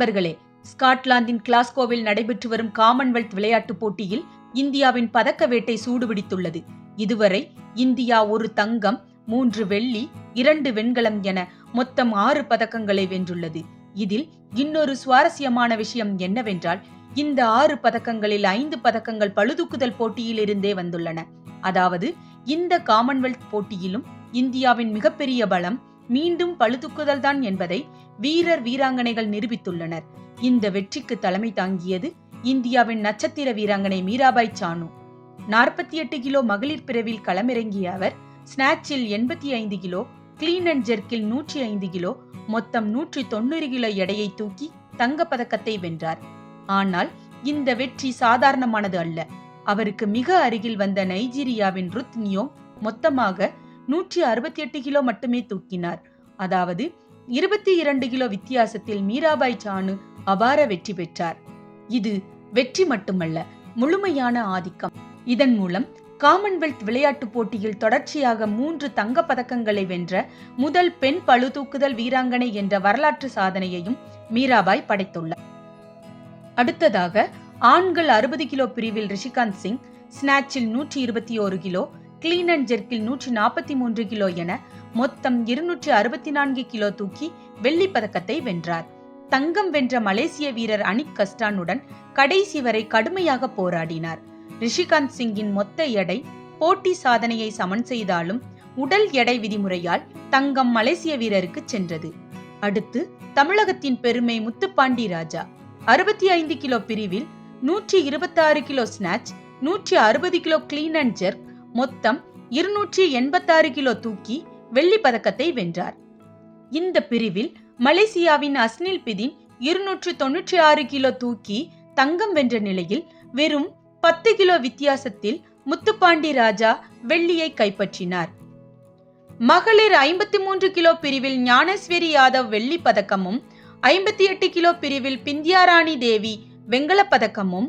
நண்பர்களே, ஸ்காட்லாந்தின் கிளாஸ்கோவில் நடைபெற்று வரும் காமன்வெல்த் விளையாட்டுப் போட்டியில் இந்தியாவின் பதக்க வேட்டை சூடுபிடித்துள்ளது. இதுவரை இந்தியா 1 தங்கம், 3 வெள்ளி, 2 வெண்கலம் என மொத்தம் 6 பதக்கங்களை வென்றுள்ளது. இதில் இன்னொரு சுவாரஸ்யமான விஷயம் என்னவென்றால், இந்த 6 பதக்கங்களில் 5 பதக்கங்கள் பளுதூக்குதல் போட்டியில் இருந்தே வந்துள்ளன. அதாவது இந்த காமன்வெல்த் போட்டியிலும் இந்தியாவின் மிகப்பெரிய பலம் மீண்டும் பளுதூக்குதல் தான் என்பதை வீரர் வீராங்கனைகள் நிரூபித்துள்ளனர். இந்த வெற்றிக்கு தலைமை தாங்கியது இந்தியாவின் நட்சத்திர வீராங்கனை மீராபாய் சானு. 48 கிலோ மகளிர் பிரிவில் களமிறங்கிய அவர் ஸ்நாட்சில் 85 கிலோ, கிளீன் அண்ட் ஜெர்க்கில் 105 கிலோ, மொத்தம் 190 கிலோ எடையை தூக்கி தங்கப்பதக்கத்தை வென்றார். ஆனால் இந்த வெற்றி சாதாரணமானது அல்ல. அவருக்கு மிக அருகில் வந்த நைஜீரியாவின் ருத் நியோங் மொத்தமாக 168 கிலோ மட்டுமே தூக்கினார். அதாவது 22 கிலோ வித்தியாசத்தில் மீராபாய் சானு அபார வெற்றி பெற்றார். இது வெற்றி மட்டுமல்ல, முழுமையான ஆதிக்கம். இதன் மூலம் காமன்வெல்த் விளையாட்டுப் போட்டியில் தொடர்ச்சியாக 3 தங்க பதக்கங்களை வென்ற முதல் பெண் பளுதூக்குதல் வீராங்கனை என்ற வரலாற்று சாதனையையும் மீராபாய் படைத்துள்ளார். அடுத்ததாக ஆண்கள் 60 கிலோ பிரிவில் ரிஷிகாந்த் சிங் ஸ்நாட்சில் 121 கிலோ, கிளீன் அண்ட் ஜெர்க்கில் 143 கிலோ என மொத்தம் 264 கிலோ தூக்கி வெள்ளி பதக்கத்தை வென்றார். தங்கம் வென்ற மலேசிய வீரர் அனிக் கஸ்டானுடன் கடைசி வரை கடுமையாக போராடினார். ரிஷிகாந்த் சிங்கின் மொத்த எடை போட்டி சாதனையை சமன் செய்தாலும் உடல் எடை விதிமுறையால் தங்கம் மலேசிய வீரருக்கு சென்றது. அடுத்து தமிழகத்தின் பெருமை முத்துப்பாண்டி ராஜா 65 கிலோ பிரிவில் 126 kilo snatch, 160 kilo clean and jerk, மொத்தம் 286 கிலோ தூக்கி வெள்ளி பதக்கத்தை வென்றார். இந்த பிரிவில் மலேசியாவின் அஸ்னில் பிதின் 296 கிலோ தூக்கி தங்கம் வென்ற நிலையில் வெறும் 10 கிலோ வித்தியாசத்தில் முத்துப்பாண்டி ராஜா வெள்ளியை கைப்பற்றினார். மகளிர் 53 கிலோ பிரிவில் ஞானேஸ்வரி யாதவ் வெள்ளி பதக்கமும், 58 கிலோ பிரிவில் பிந்தியாராணி தேவி வெண்கலப் பதக்கமும்,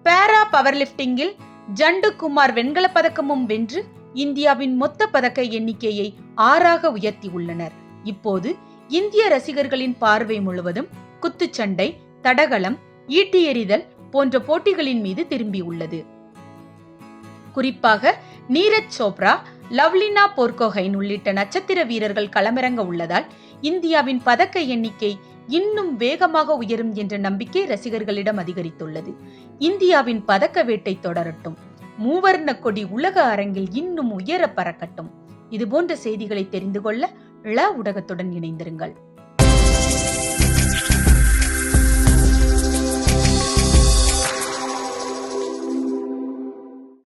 பேரா பவர் லிப்டிங்கில் ஜண்டு குமார் வெண்கலப் பதக்கமும் வென்று இந்தியாவின் மொத்த பதக்க எண்ணிக்கையை 6ஆக உயர்த்தியுள்ளனர். இப்போது இந்திய ரசிகர்களின் பார்வை முழுவதும் குத்துச்சண்டை, தடகளம், ஈட்டி எறிதல் போன்ற போட்டிகளின் மீது திரும்பியுள்ளது. குறிப்பாக நீரஜ் சோப்ரா, லவ்லினா போர்கோஹைன் உள்ளிட்ட நட்சத்திர வீரர்கள் களமிறங்க உள்ளதால் இந்தியாவின் பதக்க எண்ணிக்கை இன்னும் வேகமாக உயரும் என்ற நம்பிக்கை ரசிகர்களிடம் அதிகரித்துள்ளது. இந்தியாவின் பதக்க வேட்டை தொடரட்டும். மூவர்ண கொடி உலக அரங்கில் இன்னும் உயர பறக்கட்டும். இதுபோன்ற செய்திகளை தெரிந்து கொள்ள ழ ஊடகத்துடன் இணைந்திருங்கள்.